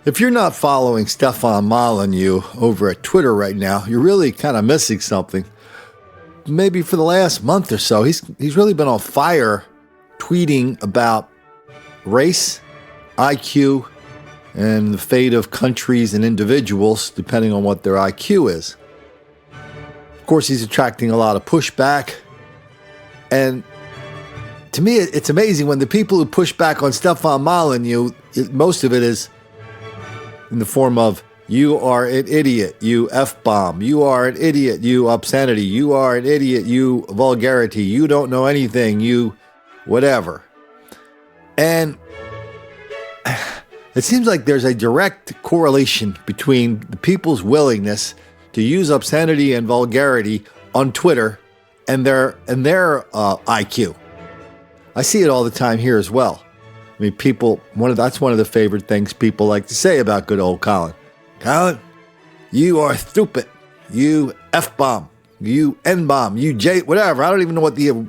If you're not following Stefan Molyneux over at Twitter right now, you're really kind of missing something. Maybe for the last month or so, he's really been on fire tweeting about race, IQ, and the fate of countries and individuals depending on what their IQ is. Of course, he's attracting a lot of pushback. And to me, it's amazing when the people who push back on Stefan Molyneux, most of it is in the form of, you are an idiot, you F-bomb. You are an idiot, you obscenity. You are an idiot, you vulgarity. You don't know anything, you whatever. And it seems like there's a direct correlation between the people's willingness to use obscenity and vulgarity on Twitter and their IQ. I see it all the time here as well. I mean, that's one of the favorite things people like to say about good old Colin. Colin, you are stupid. You F-bomb. You N-bomb. You J, whatever. I don't even know what the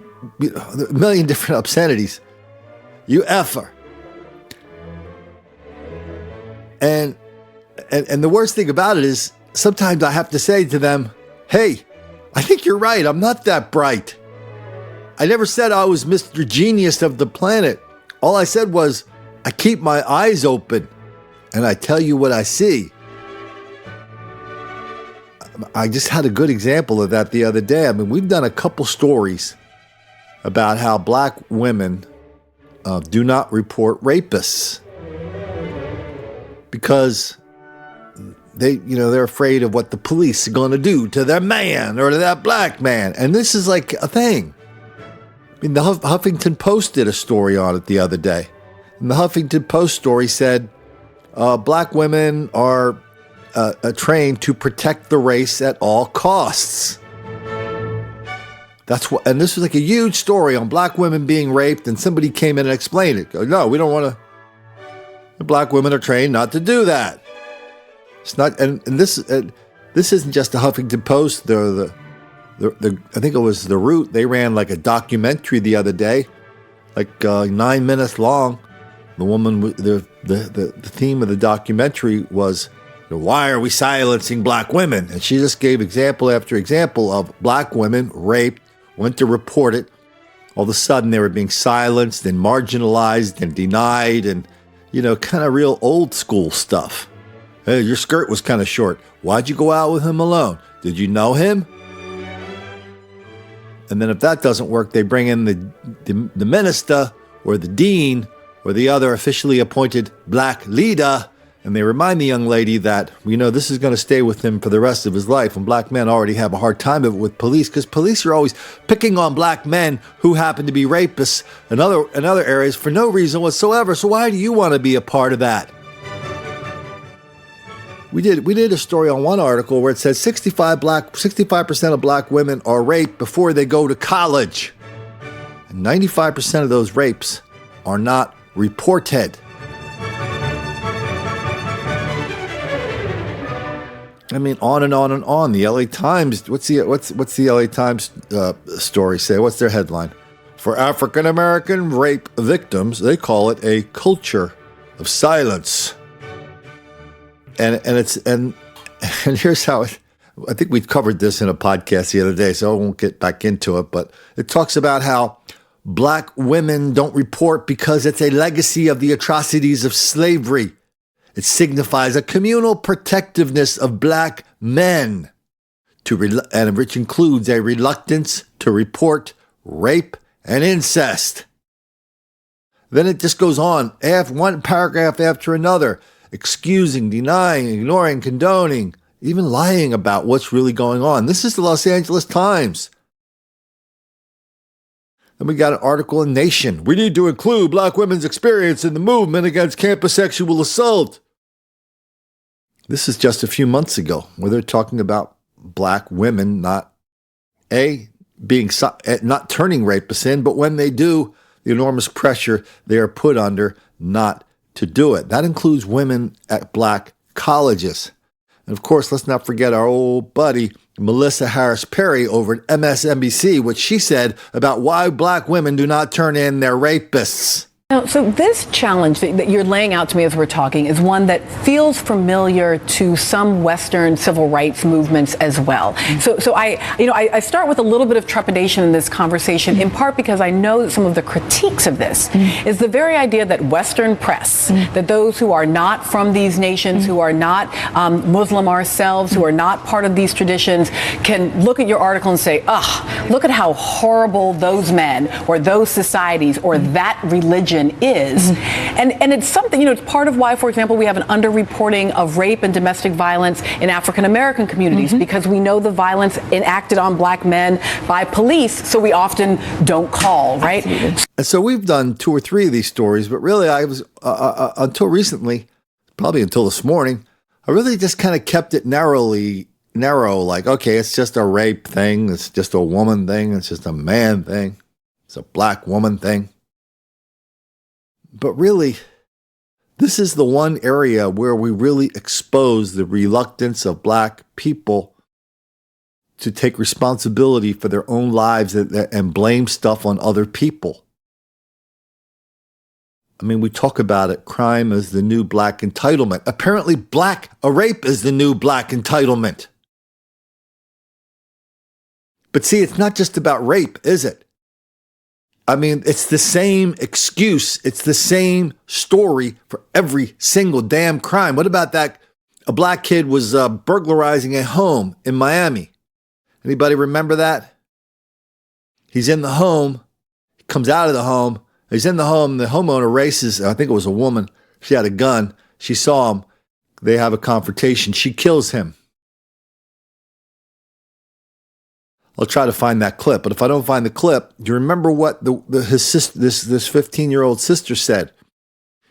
million different obscenities. You F-er. And the worst thing about it is sometimes I have to say to them, hey, I think you're right. I'm not that bright. I never said I was Mr. Genius of the planet. All I said was, I keep my eyes open and I tell you what I see. I just had a good example of that the other day. I mean, we've done a couple stories about how black women do not report rapists because they're afraid of what the police are going to do to their man or to that black man. And this is like a thing. I mean, the Huffington Post did a story on it the other day. And the Huffington Post story said, black women are trained to protect the race at all costs. And this was like a huge story on black women being raped, and somebody came in and explained it. No, we don't want to. The black women are trained not to do that. It's not, and this isn't just the Huffington Post. I think it was The Root. They ran like a documentary the other day, like 9 minutes long. The woman, the theme of the documentary was, why are we silencing black women? And she just gave example after example of black women raped, went to report it. All of a sudden they were being silenced and marginalized and denied and, kind of real old school stuff. Hey, your skirt was kind of short. Why'd you go out with him alone? Did you know him? And then if that doesn't work, they bring in the minister or the dean or the other officially appointed black leader, and they remind the young lady that, this is going to stay with him for the rest of his life. And black men already have a hard time of it with police because police are always picking on black men who happen to be rapists in other areas for no reason whatsoever. So why do you want to be a part of that? We did a story on one article where it said 65% of black women are raped before they go to college. And 95% of those rapes are not reported. I mean, on and on and on. The LA Times, what's the LA Times story say? What's their headline? For African American rape victims, they call it a culture of silence. And here's how I think we covered this in a podcast the other day, so I won't get back into it, but it talks about how black women don't report because it's a legacy of the atrocities of slavery. It signifies a communal protectiveness of black men, and which includes a reluctance to report rape and incest. Then it just goes on, one paragraph after another, excusing, denying, ignoring, condoning, even lying about what's really going on. This is the Los Angeles Times. Then we got an article in Nation. We need to include black women's experience in the movement against campus sexual assault. This is just a few months ago, where they're talking about black women not turning rapists in, but when they do, the enormous pressure they are put under not to do it. That includes women at black colleges. And of course, let's not forget our old buddy, Melissa Harris Perry over at MSNBC, what she said about why black women do not turn in their rapists. Now, so this challenge that you're laying out to me as we're talking is one that feels familiar to some Western civil rights movements as well. So I start with a little bit of trepidation in this conversation, in part because I know that some of the critiques of this is the very idea that Western press, that those who are not from these nations, who are not Muslim ourselves, who are not part of these traditions, can look at your article and say, look at how horrible those men or those societies or that religion is. And it's something, it's part of why, for example, we have an underreporting of rape and domestic violence in African American communities, because we know the violence enacted on black men by police, so we often don't call, right? And so we've done 2 or 3 of these stories, but really I was, until recently, probably until this morning, I really just kind of kept it narrow, like, okay, it's just a rape thing, it's just a woman thing, it's just a man thing, it's a black woman thing. But really, this is the one area where we really expose the reluctance of black people to take responsibility for their own lives and blame stuff on other people. I mean, we talk about it, crime is the new black entitlement. Apparently, a rape is the new black entitlement. But see, it's not just about rape, is it? I mean, it's the same excuse. It's the same story for every single damn crime. What about that? A black kid was burglarizing a home in Miami. Anybody remember that? He's in the home. He comes out of the home. He's in the home. The homeowner races. I think it was a woman. She had a gun. She saw him. They have a confrontation. She kills him. I'll try to find that clip, but if I don't find the clip, do you remember what his sister, this 15-year-old sister said?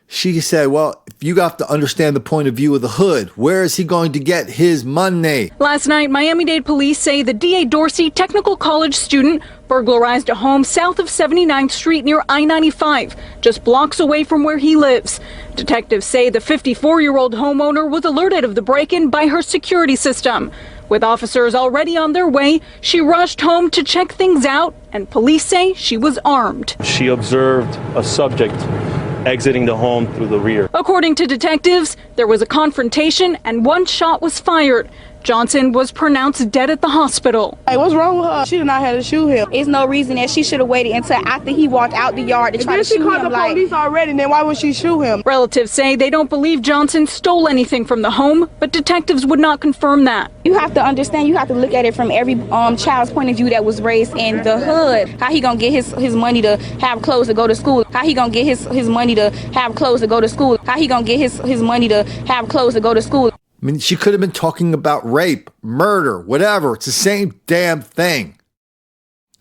She said, well, if you have to understand the point of view of the hood, where is he going to get his money? Last night, Miami-Dade police say the D.A. Dorsey Technical College student burglarized a home south of 79th Street near I-95, just blocks away from where he lives. Detectives say the 54-year-old homeowner was alerted of the break-in by her security system. With officers already on their way, she rushed home to check things out, and police say she was armed. She observed a subject exiting the home through the rear. According to detectives, there was a confrontation and one shot was fired. Johnson was pronounced dead at the hospital. Hey, what's wrong with her? She did not have to shoot him. There's no reason that she should have waited until after he walked out the yard to try to shoot him. If she called the police already, then why would she shoot him? Relatives say they don't believe Johnson stole anything from the home, but detectives would not confirm that. You have to understand, you have to look at it from every child's point of view that was raised in the hood. How he gonna get his money to have clothes to go to school? How he gonna get his money to have clothes to go to school? How he gonna get his money to have clothes to go to school? I mean, she could have been talking about rape, murder, whatever. It's the same damn thing.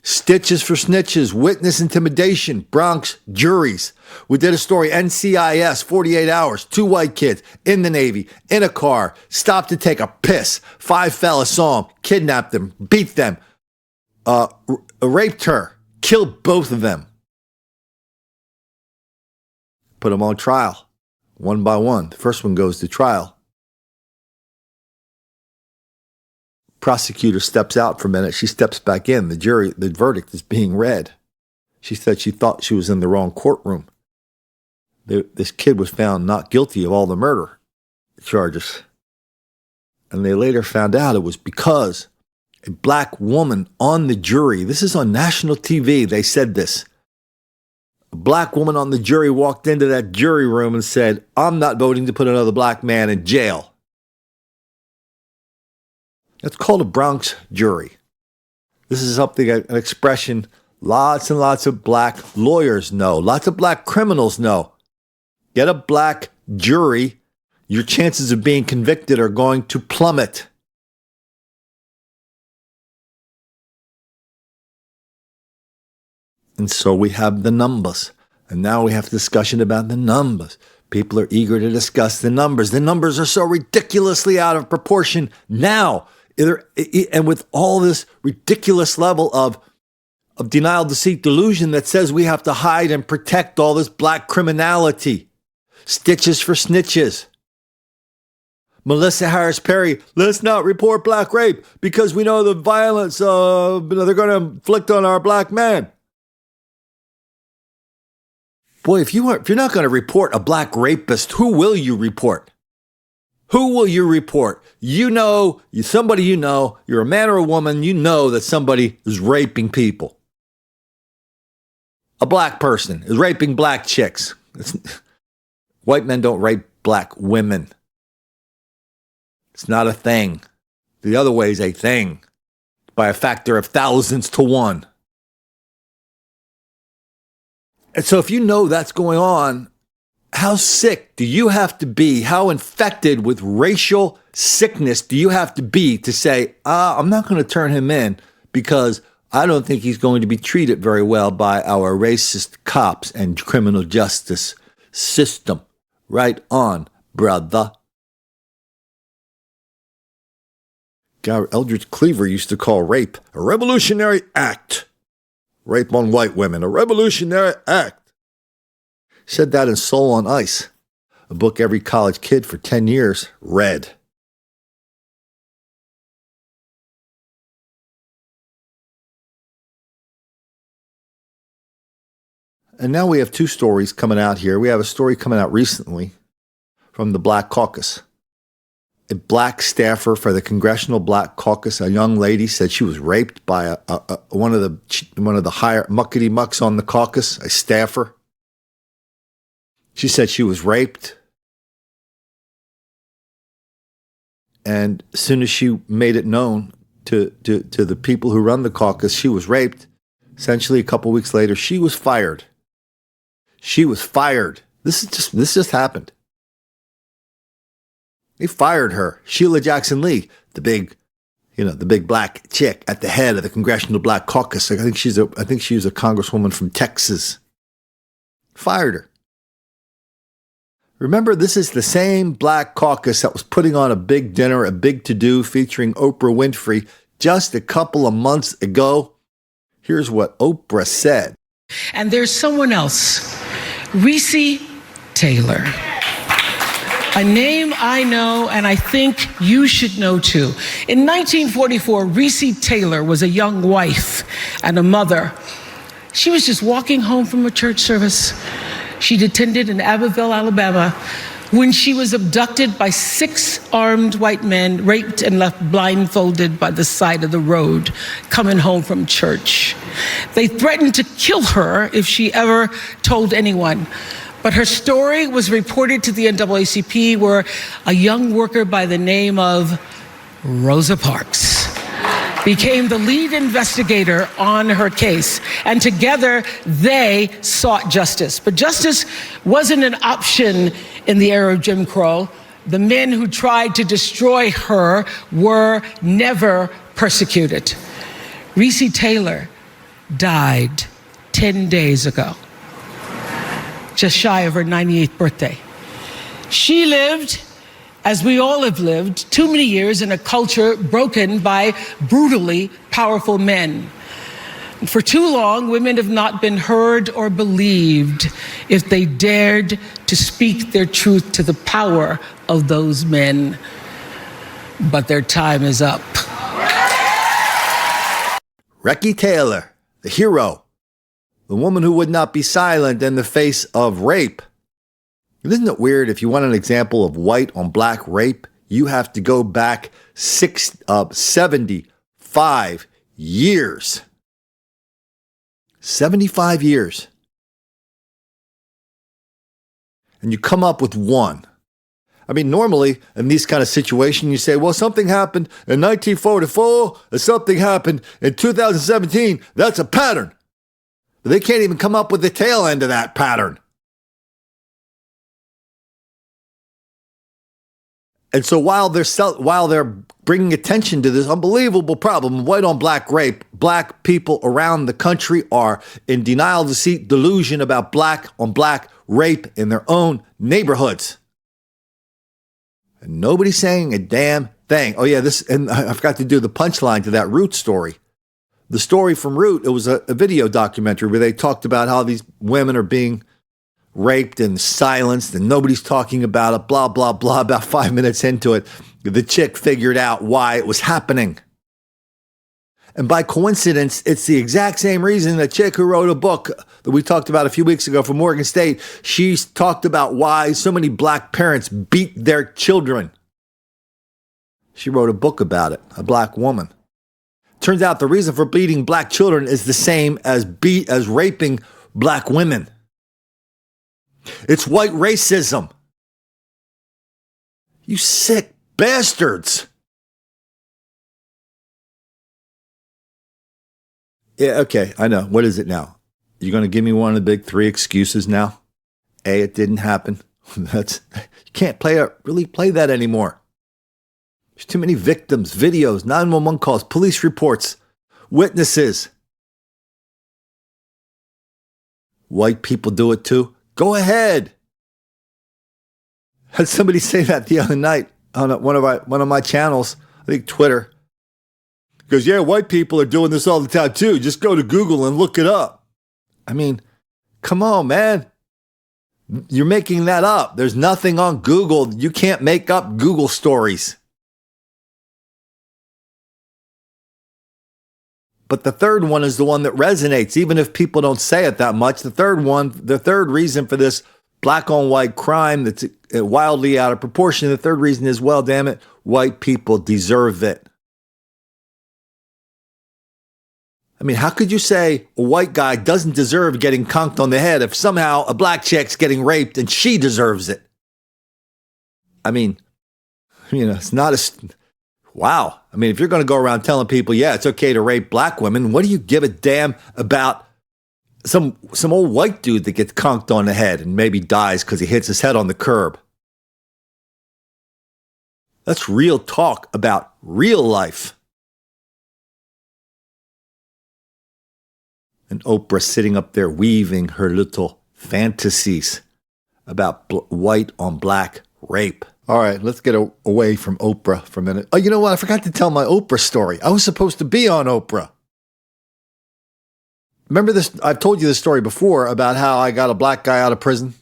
Stitches for snitches, witness intimidation, Bronx juries. We did a story, NCIS, 48 hours, 2 white kids in the Navy, in a car, stopped to take a piss. 5 fellas saw them, kidnapped them, beat them, raped her, killed both of them. Put them on trial, one by one. The first one goes to trial. Prosecutor steps out for a minute. She steps back in. The verdict is being read. She said she thought she was in the wrong courtroom. This kid was found not guilty of all the murder charges. And they later found out it was because a black woman on the jury, this is on national TV, they said this. A black woman on the jury walked into that jury room and said, I'm not voting to put another black man in jail. It's called a Bronx jury. This is something, an expression lots and lots of black lawyers know. Lots of black criminals know. Get a black jury, your chances of being convicted are going to plummet. And so we have the numbers. And now we have discussion about the numbers. People are eager to discuss the numbers. The numbers are so ridiculously out of proportion now. And with all this ridiculous level of denial, deceit, delusion that says we have to hide and protect all this black criminality. Stitches for snitches. Melissa Harris Perry, let's not report black rape because we know the violence they're going to inflict on our black men. Boy, if you're not going to report a black rapist, who will you report? Who will you report? Somebody you're a man or a woman, you know that somebody is raping people. A black person is raping black chicks. White men don't rape black women. It's not a thing. The other way is a thing by a factor of thousands to one. And so if you know that's going on, how sick do you have to be? How infected with racial sickness do you have to be to say, I'm not going to turn him in because I don't think he's going to be treated very well by our racist cops and criminal justice system. Right on, brother. Eldridge Cleaver used to call rape a revolutionary act. Rape on white women, a revolutionary act. Said that in Soul on Ice, a book every college kid for 10 years read. And now we have two stories coming out here. We have a story coming out recently from the Black Caucus. A black staffer for the Congressional Black Caucus, a young lady, said she was raped by one of the higher muckety mucks on the caucus, a staffer. She said she was raped. And as soon as she made it known to the people who run the caucus, she was raped. Essentially, a couple weeks later, she was fired. She was fired. This just happened. They fired her. Sheila Jackson Lee, the big black chick at the head of the Congressional Black Caucus. I think she was a congresswoman from Texas. Fired her. Remember, this is the same Black Caucus that was putting on a big dinner, a big to-do featuring Oprah Winfrey just a couple of months ago. Here's what Oprah said. And there's someone else, Recy Taylor. A name I know and I think you should know too. In 1944, Recy Taylor was a young wife and a mother. She was just walking home from a church service she'd attended in Abbeville, Alabama, when she was abducted by 6 armed white men, raped and left blindfolded by the side of the road, coming home from church. They threatened to kill her if she ever told anyone. But her story was reported to the NAACP, where a young worker by the name of Rosa Parks became the lead investigator on her case. And together, they sought justice. But justice wasn't an option in the era of Jim Crow. The men who tried to destroy her were never persecuted. Recy Taylor died 10 days ago, just shy of her 98th birthday. She lived, as we all have lived, too many years in a culture broken by brutally powerful men. For too long, women have not been heard or believed if they dared to speak their truth to the power of those men. But their time is up. Recy Taylor, the hero, the woman who would not be silent in the face of rape. Isn't it weird? If you want an example of white on black rape, you have to go back 75 years. 75 years. And you come up with one. I mean, normally in these kind of situations, you say, well, something happened in 1944 and something happened in 2017. That's a pattern. But they can't even come up with the tail end of that pattern. And so while they're bringing attention to this unbelievable problem of white on black rape, black people around the country are in denial, deceit, delusion about black on black rape in their own neighborhoods. And nobody's saying a damn thing. Oh yeah, and I forgot to do the punchline to that Root story. The story from Root, it was a video documentary where they talked about how these women are being raped and silenced and nobody's talking about it, blah, blah, blah. About 5 minutes into it, the chick figured out why it was happening. And by coincidence, it's the exact same reason the chick who wrote a book that we talked about a few weeks ago from Morgan State, she's talked about why so many black parents beat their children. She wrote a book about it, a black woman. Turns out the reason for beating black children is the same as raping black women. It's white racism. You sick bastards. Yeah, okay, I know. What is it now? You're going to give me one of the big three excuses now? A, it didn't happen. You can't really play that anymore. There's too many victims, videos, 911 calls, police reports, witnesses. White people do it too? Go ahead. Had somebody say that the other night on one of my channels, I think Twitter. He goes, yeah, white people are doing this all the time too. Just go to Google and look it up. I mean, come on, man. You're making that up. There's nothing on Google. You can't make up Google stories. But the third one is the one that resonates, even if people don't say it that much. The third reason for this black on white crime that's wildly out of proportion, the third reason is, well, damn it, white people deserve it. I mean, how could you say a white guy doesn't deserve getting conked on the head if somehow a black chick's getting raped and she deserves it? I mean, it's not wow. I mean, if you're going to go around telling people, yeah, it's okay to rape black women, what do you give a damn about some old white dude that gets conked on the head and maybe dies because he hits his head on the curb? That's real talk about real life. And Oprah sitting up there weaving her little fantasies about white on black rape. All right, let's get away from Oprah for a minute. Oh, you know what? I forgot to tell my Oprah story. I was supposed to be on Oprah. Remember this? I've told you this story before about how I got a black guy out of prison.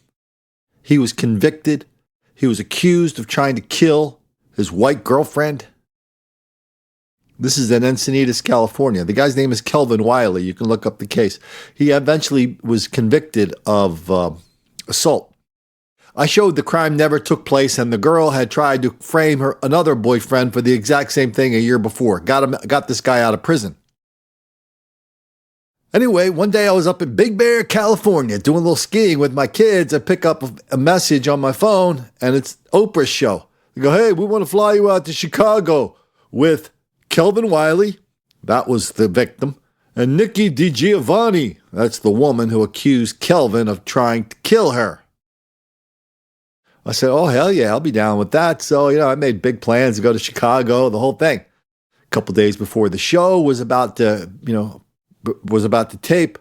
He was convicted. He was accused of trying to kill his white girlfriend. This is in Encinitas, California. The guy's name is Kelvin Wiley. You can look up the case. He eventually was convicted of assault. I showed the crime never took place, and the girl had tried to frame her another boyfriend for the exact same thing a year before. Got this guy out of prison. Anyway, one day I was up in Big Bear, California, doing a little skiing with my kids. I pick up a message on my phone, and it's Oprah's show. They go, hey, we want to fly you out to Chicago with Kelvin Wiley, that was the victim, and Nikki DiGiovanni, that's the woman who accused Kelvin of trying to kill her. I said, oh, hell yeah, I'll be down with that. So, I made big plans to go to Chicago, the whole thing. A couple days before the show was about to tape,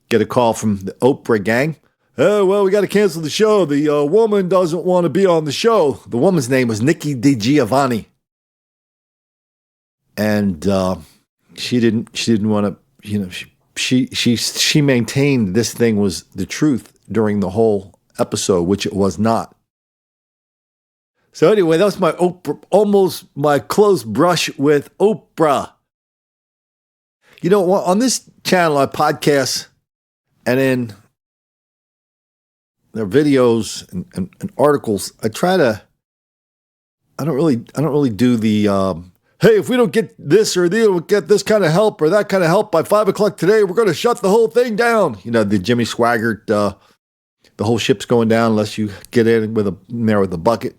get a call from the Oprah gang. Oh, well, we got to cancel the show. The woman doesn't want to be on the show. The woman's name was Nikki DiGiovanni. And she didn't want to, she maintained this thing was the truth during the whole episode, which it was not. So anyway, that was my Oprah, almost my close brush with Oprah. On this channel, I podcast, and in their videos and articles, I don't really do the, hey, if we don't get this or we'll get this kind of help or that kind of help by 5 o'clock today, we're going to shut the whole thing down. The Jimmy Swaggart, the whole ship's going down unless you get in there with a bucket.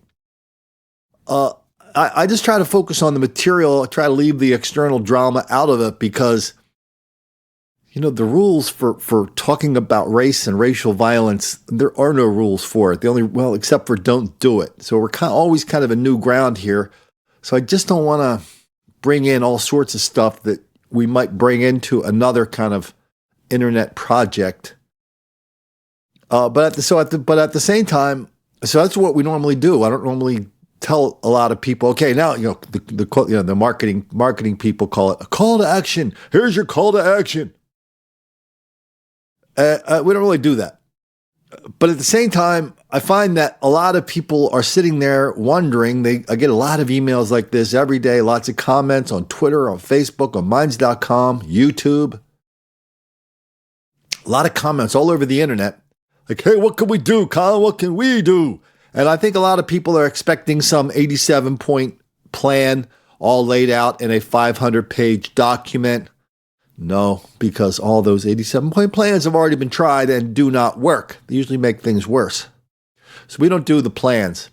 I just try to focus on the material. I try to leave the external drama out of it because, the rules for talking about race and racial violence, there are no rules for it. Except for don't do it. So we're always kind of a new ground here. So I just don't want to bring in all sorts of stuff that we might bring into another kind of internet project. But at the same time, so that's what we normally do. I don't normally tell a lot of people, okay, now the marketing people call it a call to action. Here's your call to action. We don't really do that. But at the same time, I find that a lot of people are sitting there wondering. I get a lot of emails like this every day, lots of comments on Twitter, on Facebook, on Minds.com, YouTube. A lot of comments all over the internet. Like, hey, what can we do, Colin? What can we do? And I think a lot of people are expecting some 87-point plan all laid out in a 500-page document. No, because all those 87-point plans have already been tried and do not work. They usually make things worse. So we don't do the plans.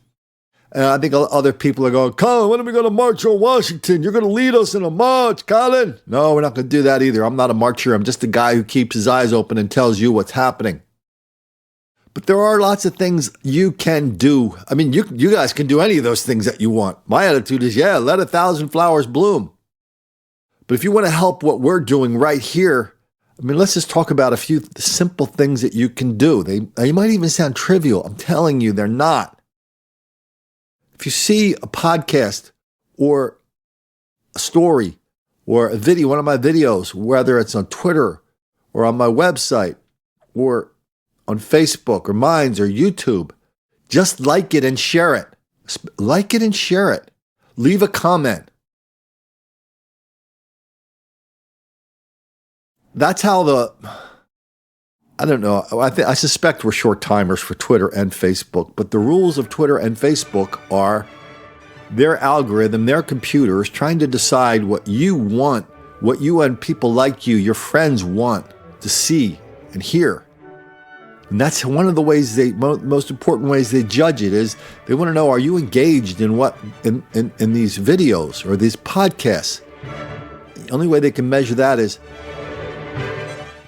And I think other people are going, Colin, when are we going to march on Washington? You're going to lead us in a march, Colin. No, we're not going to do that either. I'm not a marcher. I'm just a guy who keeps his eyes open and tells you what's happening. But there are lots of things you can do. I mean, you guys can do any of those things that you want. My attitude is, yeah, let 1,000 flowers bloom. But if you want to help what we're doing right here, I mean, let's just talk about a few simple things that you can do. They might even sound trivial. I'm telling you, they're not. If you see a podcast or a story or a video, one of my videos, whether it's on Twitter or on my website or on Facebook or Minds or YouTube, just like it and share it. Like it and share it. Leave a comment. That's how I don't know. I suspect we're short timers for Twitter and Facebook, but the rules of Twitter and Facebook are their algorithm, their computer is trying to decide what you want, what you and people like you, your friends want to see and hear. And that's one of the ways most important ways they judge it is they want to know, are you engaged in in these videos or these podcasts? The only way they can measure that is,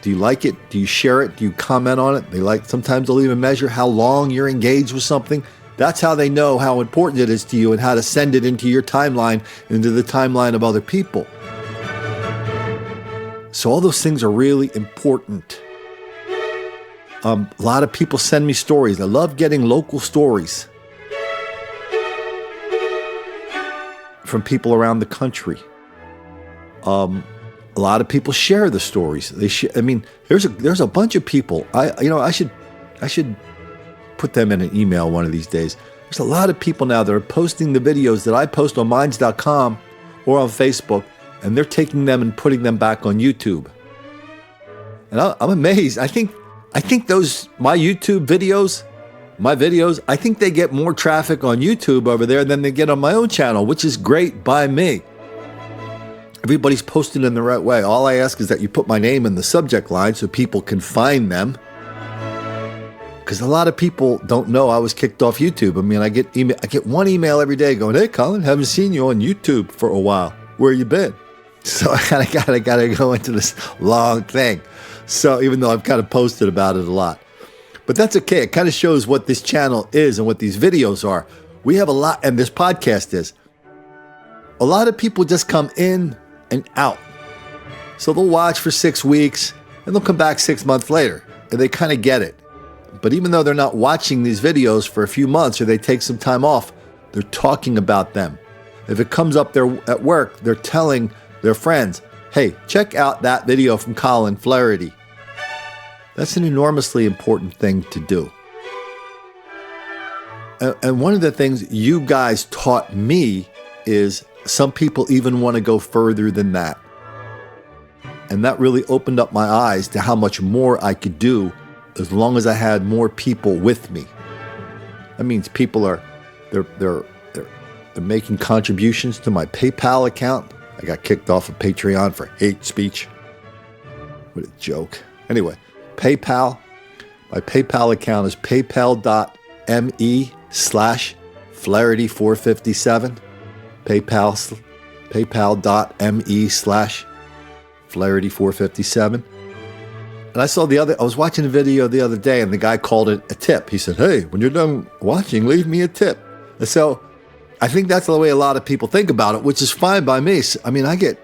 do you like it? Do you share it? Do you comment on it? Sometimes they'll even measure how long you're engaged with something. That's how they know how important it is to you and how to send it into your timeline, into the timeline of other people. So all those things are really important. A lot of people send me stories. I love getting local stories from people around the country. A lot of people share the stories. There's a bunch of people. I should put them in an email one of these days. There's a lot of people now that are posting the videos that I post on Minds.com or on Facebook, and they're taking them and putting them back on YouTube. And I'm amazed. I think my YouTube videos, I think they get more traffic on YouTube over there than they get on my own channel, which is great by me. Everybody's posting in the right way. All I ask is that you put my name in the subject line so people can find them. Because a lot of people don't know I was kicked off YouTube. I mean, I get one email every day going, hey, Colin, haven't seen you on YouTube for a while. Where you been? So I gotta go into this long thing. So even though I've kind of posted about it a lot. But that's okay. It kind of shows what this channel is and what these videos are. We have a lot, and this podcast is. A lot of people just come in and out. So they'll watch for 6 weeks and they'll come back 6 months later and they kind of get it. But even though they're not watching these videos for a few months or they take some time off, they're talking about them. If it comes up there at work, they're telling their friends, hey, check out that video from Colin Flaherty. That's an enormously important thing to do. And one of the things you guys taught me is some people even want to go further than that. And that really opened up my eyes to how much more I could do as long as I had more people with me. That means people they're making contributions to my PayPal account. I got kicked off of Patreon for hate speech. What a joke. Anyway, PayPal. My PayPal account is paypal.me/Flaherty457. PayPal.me/Flaherty457. And I was watching a video the other day and the guy called it a tip. He said, hey, when you're done watching, leave me a tip. And so I think that's the way a lot of people think about it, which is fine by me. I mean, I get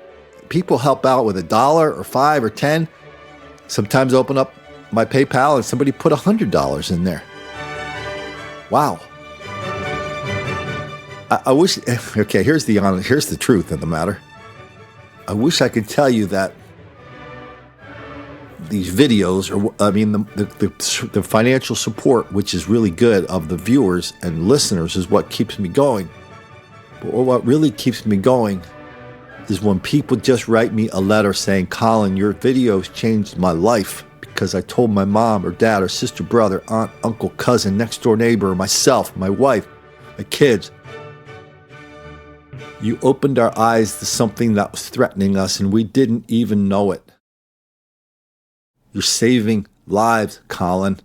people help out with $1 or $5 or $10. Sometimes open up my PayPal and somebody put $100 in there. Wow. I wish, okay, here's the truth of the matter. I wish I could tell you that these videos, or I mean, the financial support, which is really good, of the viewers and listeners, is what keeps me going. But what really keeps me going is when people just write me a letter saying, Colin, your videos changed my life because I told my mom or dad or sister, brother, aunt, uncle, cousin, next door neighbor, myself, my wife, my kids. You opened our eyes to something that was threatening us and we didn't even know it. You're saving lives, Colin.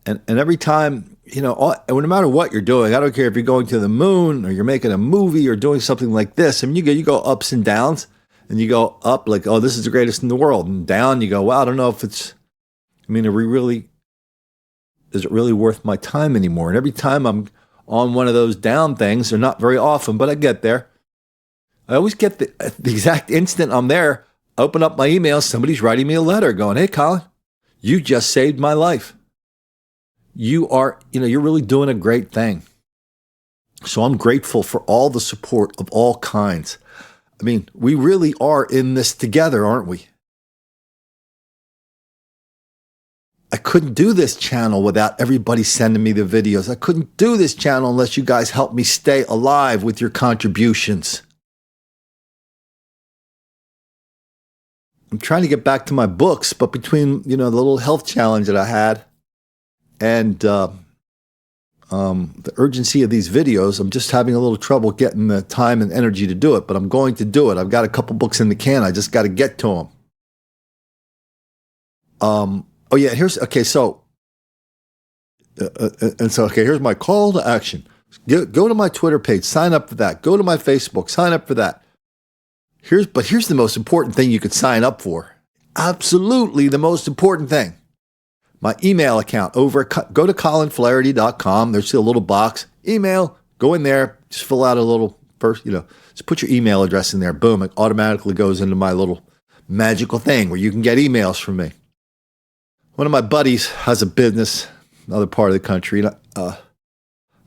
And every time, no matter what you're doing, I don't care if you're going to the moon or you're making a movie or doing something like this. I mean, you go ups and downs, and you go up like, oh, this is the greatest in the world. And down, you go, well, I don't know if is it really worth my time anymore? And every time I'm on one of those down things, they're not very often, but I get there. I always get the exact instant I'm there, I open up my email, somebody's writing me a letter going, hey, Colin, you just saved my life. You are, you're really doing a great thing. So I'm grateful for all the support of all kinds. I mean, we really are in this together, aren't we? I couldn't do this channel without everybody sending me the videos. I couldn't do this channel unless you guys helped me stay alive with your contributions. I'm trying to get back to my books, but between, the little health challenge that I had and the urgency of these videos, I'm just having a little trouble getting the time and energy to do it, but I'm going to do it. I've got a couple books in the can. I just got to get to them. Here's my call to action. Go to my Twitter page, sign up for that. Go to my Facebook, sign up for that. Here's the most important thing you could sign up for. Absolutely the most important thing. My email account go to colinflaherty.com. There's a little box. Email, go in there, just fill out a little first, just put your email address in there. Boom, it automatically goes into my little magical thing where you can get emails from me. One of my buddies has a business, another part of the country.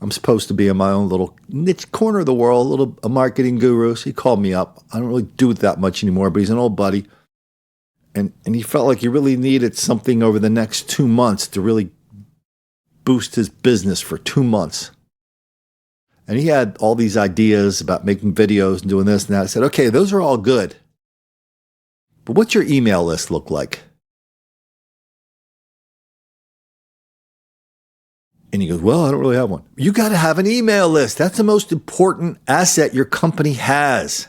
I'm supposed to be in my own little niche corner of the world, a marketing guru. So he called me up. I don't really do it that much anymore, but he's an old buddy. And he felt like he really needed something over the next 2 months to really boost his business for 2 months. And he had all these ideas about making videos and doing this and that. I said, okay, those are all good. But what's your email list look like? And he goes, well, I don't really have one. You got to have an email list. That's the most important asset your company has.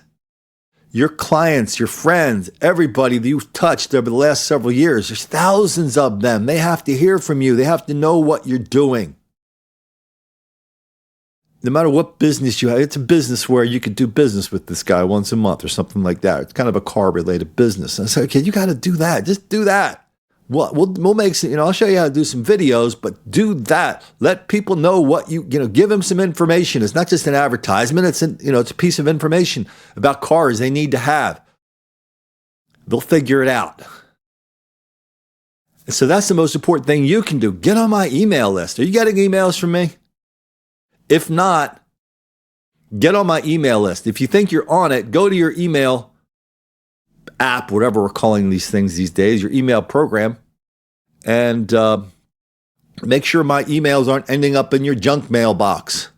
Your clients, your friends, everybody that you've touched over the last several years, there's thousands of them. They have to hear from you. They have to know what you're doing. No matter what business you have, it's a business where you could do business with this guy once a month or something like that. It's kind of a car-related business. And I said, okay, you got to do that. Just do that. We'll make some, I'll show you how to do some videos, but do that. Let people know what give them some information. It's not just an advertisement. It's a piece of information about cars they need to have. They'll figure it out. And so that's the most important thing you can do. Get on my email list. Are you getting emails from me? If not, get on my email list. If you think you're on it, go to your email app, whatever we're calling these things these days, your email program, and make sure my emails aren't ending up in your junk mailbox.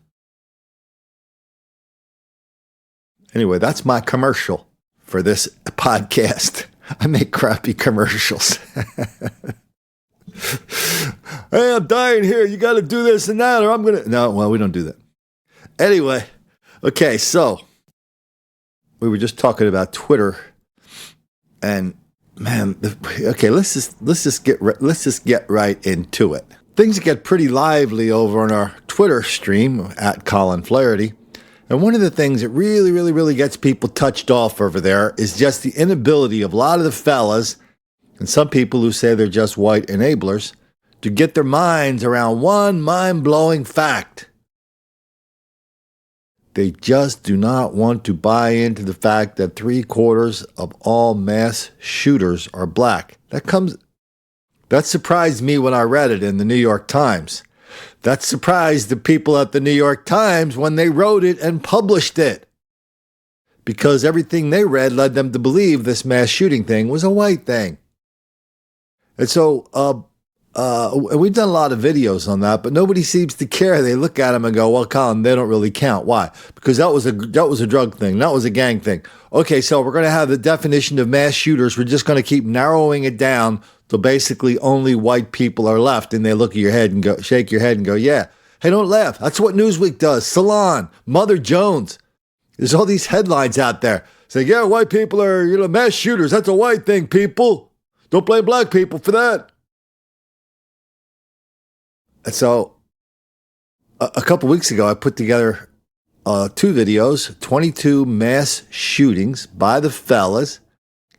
Anyway, that's my commercial for this podcast. I make crappy commercials. Hey, I'm dying here. You got to do this and that, or I'm going to... No, well, we don't do that. Anyway, okay, so we were just talking about Twitter. And man, let's just get right into it. Things get pretty lively over on our Twitter stream at Colin Flaherty. And one of the things that really gets people touched off over there is just the inability of a lot of the fellas, and some people who say they're just white enablers, to get their minds around one mind-blowing fact. They just do not want to buy into the fact that 3/4 of all mass shooters are black. That surprised me when I read it in the New York Times. That surprised the people at the New York Times when they wrote it and published it. because everything they read led them to believe this mass shooting thing was a white thing. And so and we've done a lot of videos on that, but nobody seems to care. They look at them and go, well, Colin, they don't really count. Why? Because that was a drug thing. That was a gang thing. Okay, so we're going to have the definition of mass shooters. We're just going to keep narrowing it down till basically only white people are left. And they look at your head and go, shake your head and go, yeah. Hey, don't laugh. That's what Newsweek does. Salon, Mother Jones. There's all these headlines out there saying, yeah, white people are, mass shooters. That's a white thing, people. Don't blame black people for that. And so a couple weeks ago, I put together 2 videos, 22 mass shootings by the fellas,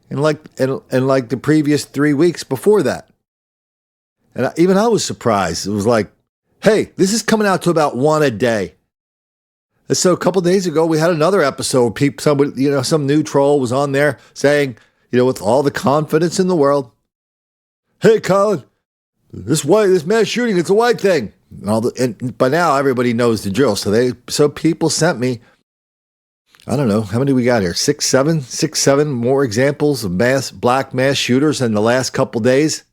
and like the previous 3 weeks before that. And even I was surprised. It was like, hey, this is coming out to about 1 a day. And so a couple of days ago, we had another episode. Some new troll was on there saying, with all the confidence in the world, hey, Colin, this mass shooting, it's a white thing. And by now, everybody knows the drill. So people sent me, I don't know, how many we got here? 6, 7 more examples of black mass shooters in the last couple days.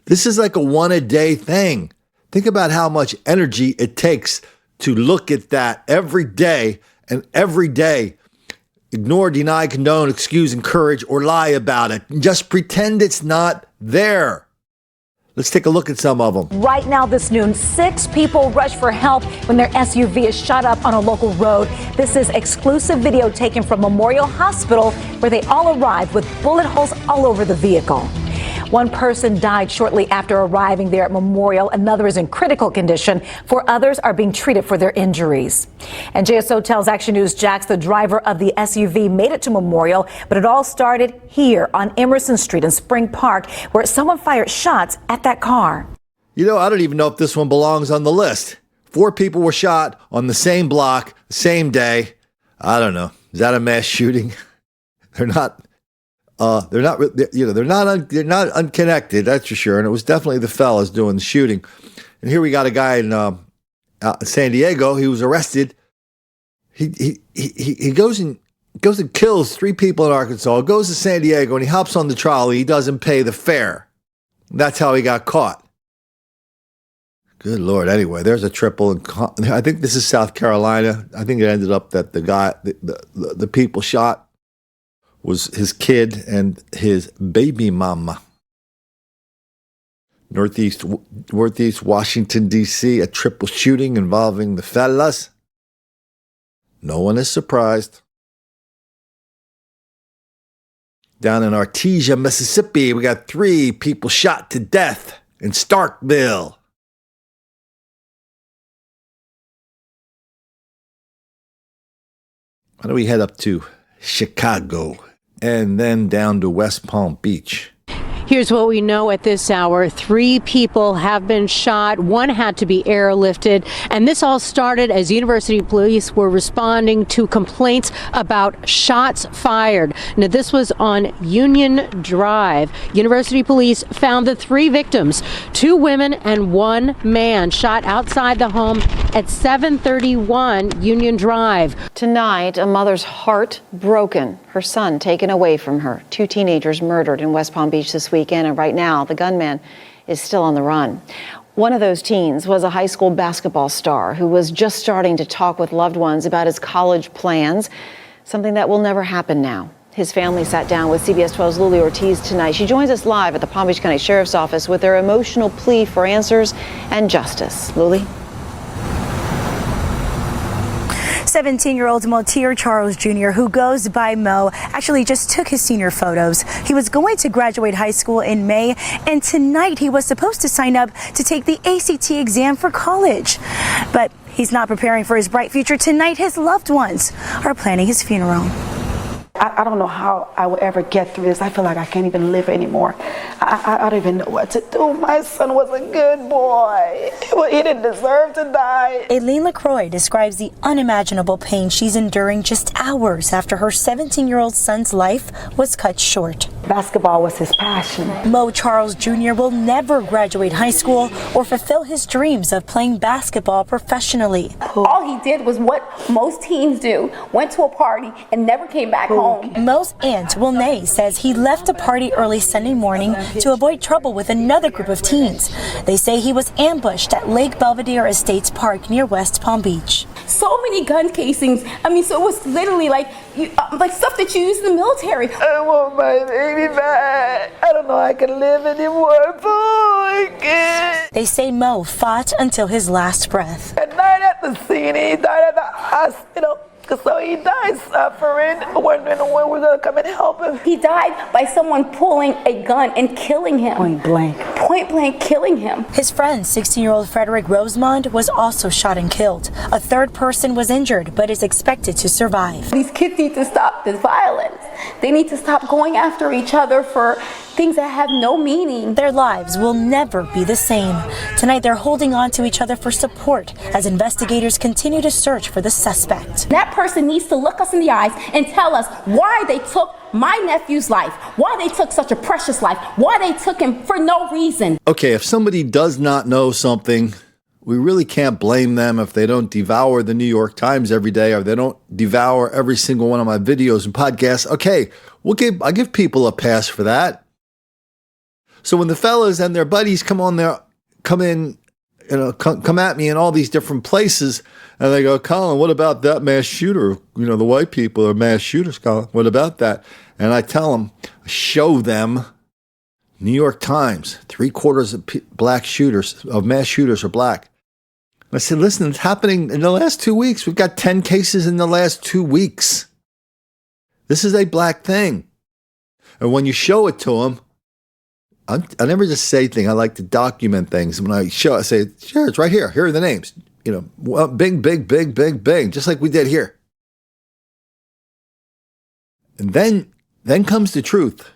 This is like a 1 a day thing. Think about how much energy it takes to look at that every day, and every day ignore, deny, condone, excuse, encourage, or lie about it. Just pretend it's not there. Let's take a look at some of them. Right now this noon, 6 people rush for help when their SUV is shot up on a local road. This is exclusive video taken from Memorial Hospital, where they all arrived with bullet holes all over the vehicle. One person died shortly after arriving there at Memorial. Another is in critical condition. 4 others are being treated for their injuries. And JSO tells Action News Jax the driver of the SUV made it to Memorial, but it all started here on Emerson Street in Spring Park, where someone fired shots at that car. I don't even know if this one belongs on the list. 4 people were shot on the same block, the same day. I don't know. Is that a mass shooting? They're not unconnected, that's for sure. And it was definitely the fellas doing the shooting. And here we got a guy in San Diego. He was arrested. He goes and kills 3 people in Arkansas. Goes to San Diego and he hops on the trolley. He doesn't pay the fare. That's how he got caught. Good Lord. Anyway, there's a triple. I think this is South Carolina. I think it ended up that the guy, the people shot was his kid and his baby mama. Northeast Washington, D.C., a triple shooting involving the fellas. No one is surprised. Down in Artesia, Mississippi, we got 3 people shot to death in Starkville. Why don't we head up to Chicago and then down to West Palm Beach? Here's what we know at this hour. 3 people have been shot. 1 had to be airlifted. And this all started as University police were responding to complaints about shots fired. Now, this was on Union Drive. University police found the 3 victims, 2 women and 1 man, shot outside the home at 731 Union Drive. Tonight, a mother's heart broken. Her son taken away from her. 2 teenagers murdered in West Palm Beach this weekend, and right now the gunman is still on the run. One of those teens was a high school basketball star who was just starting to talk with loved ones about his college plans, something that will never happen now. His family sat down with CBS 12's Luli Ortiz tonight. She joins us live at the Palm Beach County Sheriff's Office with their emotional plea for answers and justice. Luli? 17-year-old Maltier Charles Jr., who goes by Mo, actually just took his senior photos. He was going to graduate high school in May, and tonight he was supposed to sign up to take the ACT exam for college. But he's not preparing for his bright future. Tonight, his loved ones are planning his funeral. I don't know how I will ever get through this. I feel like I can't even live anymore. I don't even know what to do. My son was a good boy. He didn't deserve to die. Aileen LaCroix describes the unimaginable pain she's enduring just hours after her 17-year-old son's life was cut short. Basketball was his passion. Mo Charles Jr. will never graduate high school or fulfill his dreams of playing basketball professionally. All he did was what most teens do, went to a party and never came back home. Mo's aunt, Wilnay, says he left a party early Sunday morning to avoid trouble with another group of teens. They say he was ambushed at Lake Belvedere Estates Park near West Palm Beach. So many gun casings. I mean, so it was literally like stuff that you use in the military. I want my baby back. I don't know I can live anymore. Boy, they say Mo fought until his last breath. At night at the scene, he died at the hospital. So he died suffering, wondering when we're going to come and help him. He died by someone pulling a gun and killing him. Point blank. Point blank killing him. His friend, 16-year-old Frederick Rosemond, was also shot and killed. A third person was injured, but is expected to survive. These kids need to stop this violence. They need to stop going after each other for things that have no meaning. Their lives will never be the same. Tonight, they're holding on to each other for support as investigators continue to search for the suspect. That person needs to look us in the eyes and tell us why they took my nephew's life, why they took such a precious life, why they took him for no reason. Okay, if somebody does not know something, we really can't blame them if they don't devour the New York Times every day or they don't devour every single one of my videos and podcasts. Okay, I give people a pass for that. So when the fellas and their buddies come at me in all these different places, and they go, Colin, what about that mass shooter? The white people are mass shooters, Colin. What about that? And I tell them, show them New York Times, 3/4 of mass shooters are black. And I said, listen, it's happening in the last 2 weeks. We've got 10 cases in the last 2 weeks. This is a black thing. And when you show it to them, I never just say things. I like to document things. When I show, I say, sure, it's right here. Here are the names. Bing, big, big, big, bing, just like we did here. And then comes the truth.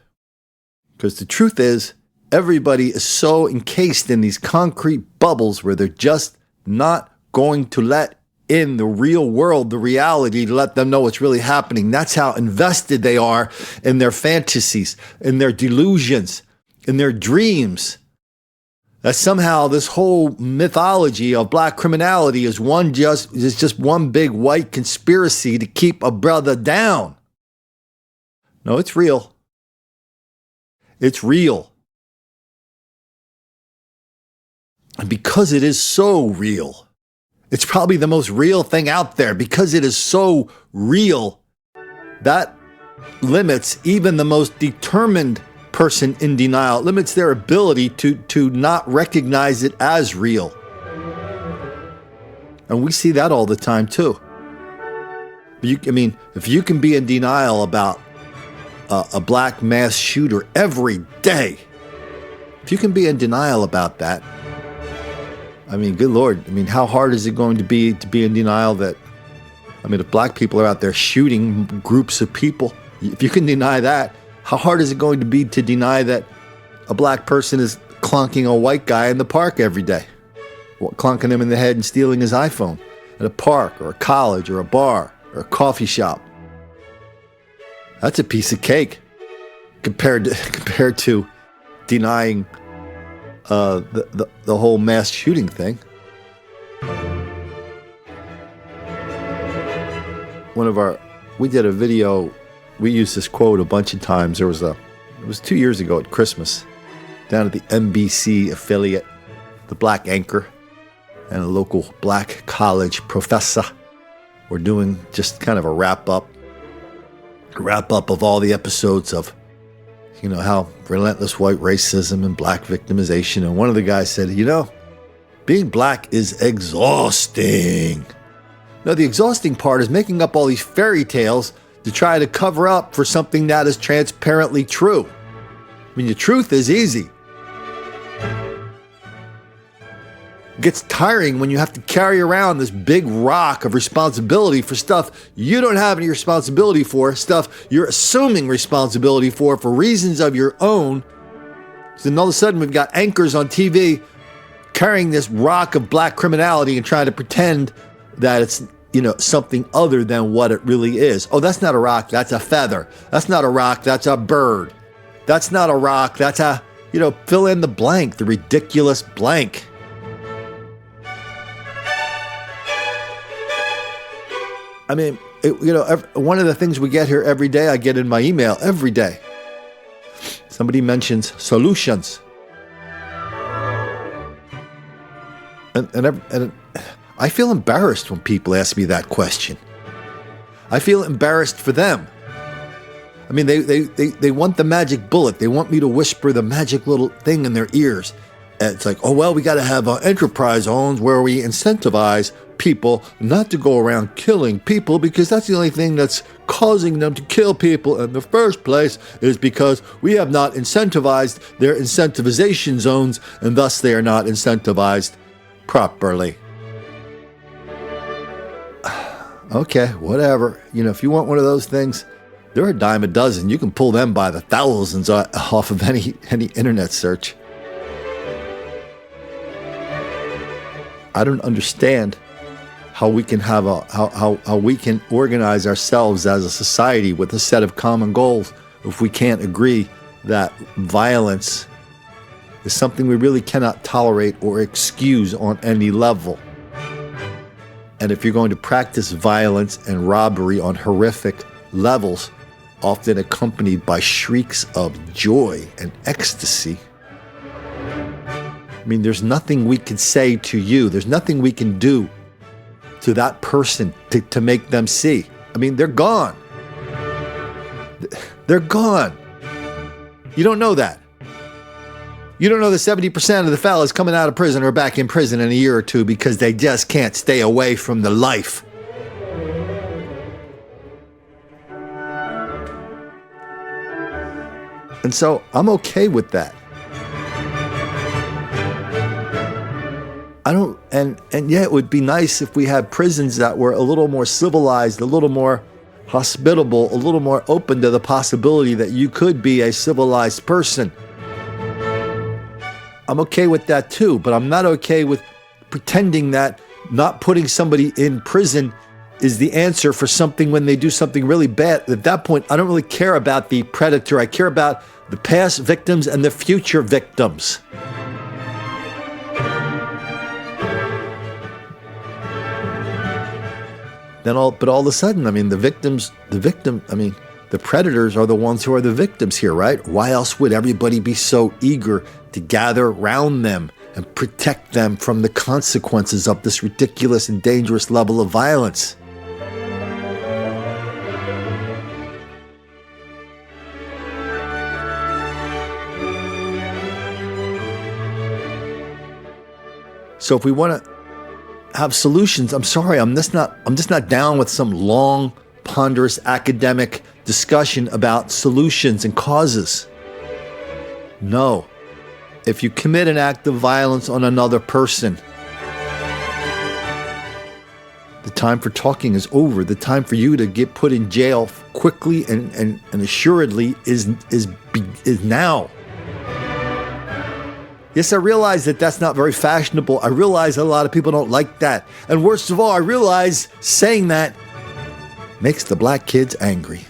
Because the truth is, everybody is so encased in these concrete bubbles where they're just not going to let in the real world, the reality, to let them know what's really happening. That's how invested they are in their fantasies, in their delusions, in their dreams. That somehow this whole mythology of black criminality is just one big white conspiracy to keep a brother down. No, it's real. It's real. And because it is so real, it's probably the most real thing out there. Because it is so real, that limits even the most determined person in denial. It limits their ability to not recognize it as real. And we see that all the time too. If you can be in denial about a black mass shooter every day, if you can be in denial about that, good Lord, how hard is it going to be in denial that, if black people are out there shooting groups of people, if you can deny that, how hard is it going to be to deny that a black person is clunking a white guy in the park every day? Clunking him in the head and stealing his iPhone at a park or a college or a bar or a coffee shop. That's a piece of cake compared to denying the whole mass shooting thing. We did a video. We used this quote a bunch of times. It was 2 years ago at Christmas, down at the NBC affiliate, the black anchor and a local black college professor were doing just kind of a wrap up of all the episodes of, how relentless white racism and black victimization. And one of the guys said, being black is exhausting. No, the exhausting part is making up all these fairy tales to try to cover up for something that is transparently true. The truth is easy. It gets tiring when you have to carry around this big rock of responsibility for stuff you don't have any responsibility for, stuff you're assuming responsibility for reasons of your own, So then all of a sudden we've got anchors on TV carrying this rock of black criminality and trying to pretend that it's, something other than what it really is. Oh, that's not a rock, that's a feather. That's not a rock, that's a bird. That's not a rock, that's a, fill in the blank, the ridiculous blank. I mean, one of the things we get here every day, I get in my email every day. Somebody mentions solutions. And I feel embarrassed when people ask me that question. I feel embarrassed for them. I mean, they want the magic bullet. They want me to whisper the magic little thing in their ears. And it's like, oh, well, we got to have enterprise zones where we incentivize people not to go around killing people because that's the only thing that's causing them to kill people in the first place is because we have not incentivized their incentivization zones and thus they are not incentivized properly. Okay, whatever. If you want one of those things, they're a dime a dozen. You can pull them by the thousands off of any internet search. I don't understand how we can have how we can organize ourselves as a society with a set of common goals if we can't agree that violence is something we really cannot tolerate or excuse on any level. And if you're going to practice violence and robbery on horrific levels, often accompanied by shrieks of joy and ecstasy, I mean, there's nothing we can say to you. There's nothing we can do to that person to make them see. I mean, they're gone. They're gone. You don't know that. You don't know that 70% of the fellas coming out of prison are back in prison in a year or two because they just can't stay away from the life. And so I'm okay with that. And yeah, it would be nice if we had prisons that were a little more civilized, a little more hospitable, a little more open to the possibility that you could be a civilized person. I'm okay with that too, but I'm not okay with pretending that not putting somebody in prison is the answer for something when they do something really bad. At that point, I don't really care about the predator. I care about the past victims and the future victims. But all of a sudden, I mean, the predators are the ones who are the victims here, right? Why else would everybody be so eager to gather around them and protect them from the consequences of this ridiculous and dangerous level of violence? So if we want to have solutions, I'm sorry, I'm just not down with some long, ponderous academic discussion about solutions and causes. No. If you commit an act of violence on another person, the time for talking is over. The time for you to get put in jail quickly and assuredly is now. Yes, I realize that that's not very fashionable. I realize a lot of people don't like that. And worst of all, I realize saying that makes the black kids angry.